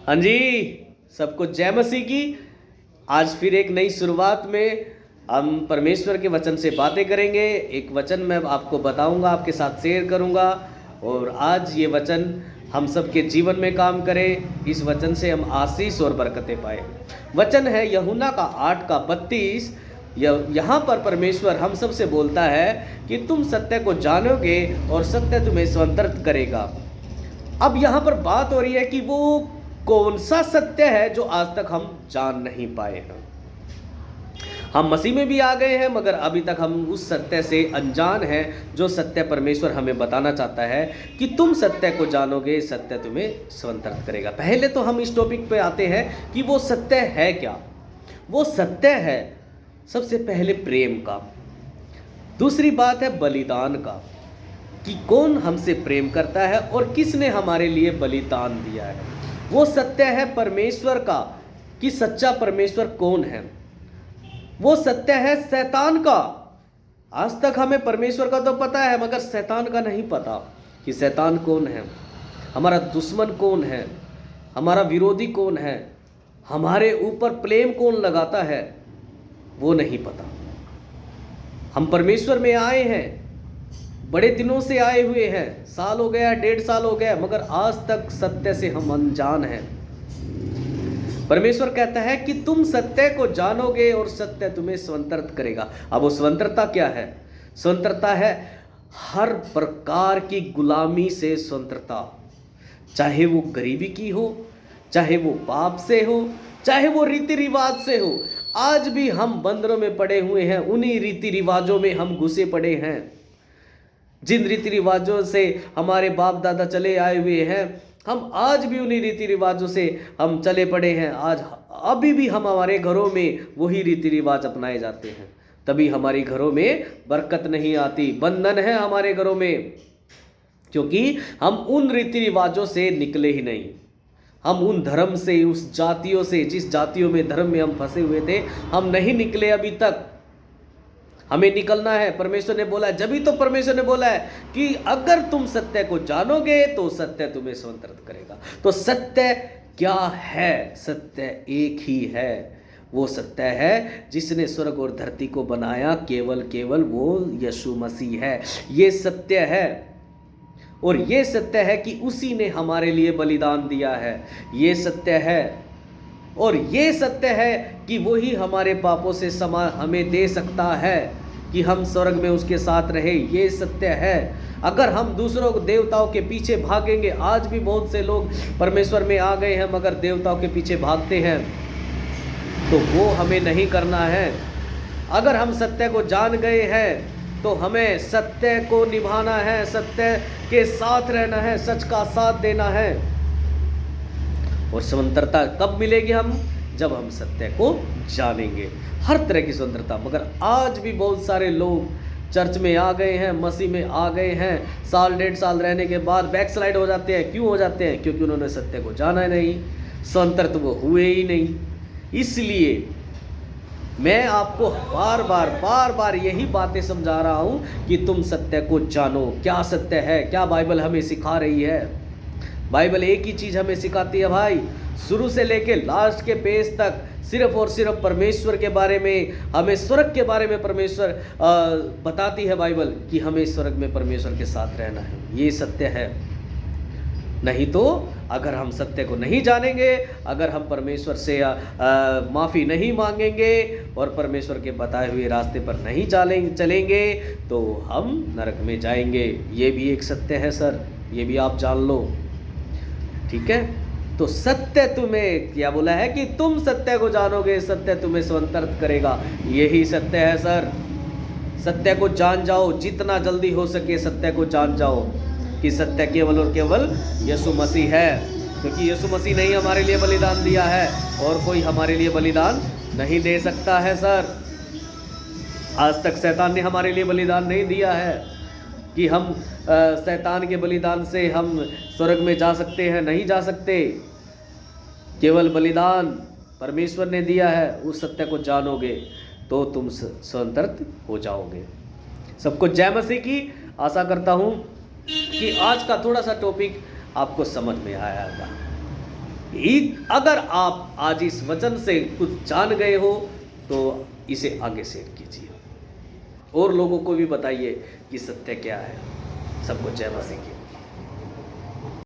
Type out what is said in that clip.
हाँ जी, सबको जय मसीह की। आज फिर एक नई शुरुआत में हम परमेश्वर के वचन से बातें करेंगे। एक वचन मैं आपको बताऊंगा, आपके साथ शेयर करूंगा, और आज ये वचन हम सबके जीवन में काम करे। इस वचन से हम आशीष और बरकतें पाए। वचन है यूहन्ना का 8:32। यहाँ पर परमेश्वर हम सब से बोलता है कि तुम सत्य को जानोगे और सत्य तुम्हें स्वतंत्र करेगा। अब यहाँ पर बात हो रही है कि वो कौन सा सत्य है जो आज तक हम जान नहीं पाए हैं। हम मसीह में भी आ गए हैं, मगर अभी तक हम उस सत्य से अनजान हैं जो सत्य परमेश्वर हमें बताना चाहता है कि तुम सत्य को जानोगे, सत्य तुम्हें स्वतंत्र करेगा। पहले तो हम इस टॉपिक पे आते हैं कि वो सत्य है क्या। वो सत्य है सबसे पहले प्रेम का। दूसरी बात है बलिदान का, कि कौन हमसे प्रेम करता है और किसने हमारे लिए बलिदान दिया है। वो सत्य है परमेश्वर का, कि सच्चा परमेश्वर कौन है। वो सत्य है शैतान का। आज तक हमें परमेश्वर का तो पता है, मगर शैतान का नहीं पता कि शैतान कौन है, हमारा दुश्मन कौन है, हमारा विरोधी कौन है, हमारे ऊपर प्लेम कौन लगाता है, वो नहीं पता। हम परमेश्वर में आए हैं, बड़े दिनों से आए हुए हैं, साल हो गया, 1.5 साल हो गया, मगर आज तक सत्य से हम अनजान हैं। परमेश्वर कहता है कि तुम सत्य को जानोगे और सत्य तुम्हें स्वतंत्र करेगा। अब वो स्वतंत्रता क्या है? स्वतंत्रता है हर प्रकार की गुलामी से स्वतंत्रता, चाहे वो गरीबी की हो, चाहे वो पाप से हो, चाहे वो रीति रिवाज से हो। आज भी हम बंदरों में पड़े हुए हैं, उन्हीं रीति रिवाजों में हम घुसे पड़े हैं। जिन रीति रिवाजों से हमारे बाप दादा चले आए हुए हैं, हम आज भी उन्हीं रीति रिवाजों से हम चले पड़े हैं। आज अभी भी हम हमारे घरों में वही रीति रिवाज अपनाए जाते हैं, तभी हमारे घरों में बरकत नहीं आती, बंधन है हमारे घरों में, क्योंकि हम उन रीति रिवाजों से निकले ही नहीं। हम उन धर्म से, उस जातियों से, जिस जातियों में धर्म में हम फंसे हुए थे, हम नहीं निकले अभी तक। हमें निकलना है। परमेश्वर ने बोला है, जब ही तो परमेश्वर ने बोला है कि अगर तुम सत्य को जानोगे तो सत्य तुम्हें स्वतंत्र करेगा। तो सत्य क्या है? सत्य एक ही है। वो सत्य है जिसने स्वर्ग और धरती को बनाया, केवल वो यीशु मसीह है। ये सत्य है, और ये सत्य है कि उसी ने हमारे लिए बलिदान दिया है। ये सत्य है, और ये सत्य है कि वही हमारे पापों से क्षमा हमें दे सकता है, कि हम स्वर्ग में उसके साथ रहे। ये सत्य है। अगर हम दूसरों देवताओं के पीछे भागेंगे, आज भी बहुत से लोग परमेश्वर में आ गए हैं मगर देवताओं के पीछे भागते हैं, तो वो हमें नहीं करना है। अगर हम सत्य को जान गए हैं तो हमें सत्य को निभाना है, सत्य के साथ रहना है, सच का साथ देना है। और स्वतंत्रता कब मिलेगी? हम जब हम सत्य को जानेंगे, हर तरह की स्वतंत्रता। मगर आज भी बहुत सारे लोग चर्च में आ गए हैं, मसीह में आ गए हैं, साल 1.5 साल रहने के बाद बैकस्लाइड हो जाते हैं। क्यों हो जाते हैं? क्योंकि उन्होंने सत्य को जाना नहीं, स्वतंत्र तो वो हुए ही नहीं। इसलिए मैं आपको बार बार यही बातें समझा रहा हूँ कि तुम सत्य को जानो। क्या सत्य है? क्या बाइबल हमें सिखा रही है? बाइबल एक ही चीज़ हमें सिखाती है भाई, शुरू से लेके लास्ट के पेज तक सिर्फ और सिर्फ परमेश्वर के बारे में, हमें स्वर्ग के बारे में परमेश्वर बताती है बाइबल, कि हमें स्वर्ग में परमेश्वर के साथ रहना है। ये सत्य है। नहीं तो अगर हम सत्य को नहीं जानेंगे, अगर हम परमेश्वर से माफ़ी नहीं मांगेंगे और परमेश्वर के बताए हुए रास्ते पर नहीं चलेंगे, तो हम नरक में जाएंगे। ये भी एक सत्य है सर, ये भी आप जान लो, ठीक है। तो सत्य तुम्हें क्या बोला है कि तुम सत्य को जानोगे, सत्य तुम्हें स्वतंत्र करेगा। यही सत्य है सर। सत्य को जान जाओ, जितना जल्दी हो सके सत्य को जान जाओ कि सत्य केवल और केवल यीशु मसीह है, क्योंकि यीशु मसीह ने ही हमारे लिए बलिदान दिया है, और कोई हमारे लिए बलिदान नहीं दे सकता है सर। आज तक शैतान ने हमारे लिए बलिदान नहीं दिया है कि हम शैतान के बलिदान से हम स्वर्ग में जा सकते हैं, नहीं जा सकते। केवल बलिदान परमेश्वर ने दिया है। उस सत्य को जानोगे तो तुम स्वतंत्र हो जाओगे। सबको जय मसीह की। आशा करता हूँ कि आज का थोड़ा सा टॉपिक आपको समझ में आया होगा। अगर आप आज इस वचन से कुछ जान गए हो तो इसे आगे शेयर कीजिए और लोगों को भी बताइए कि सत्य क्या है। सबको जय मसीह की।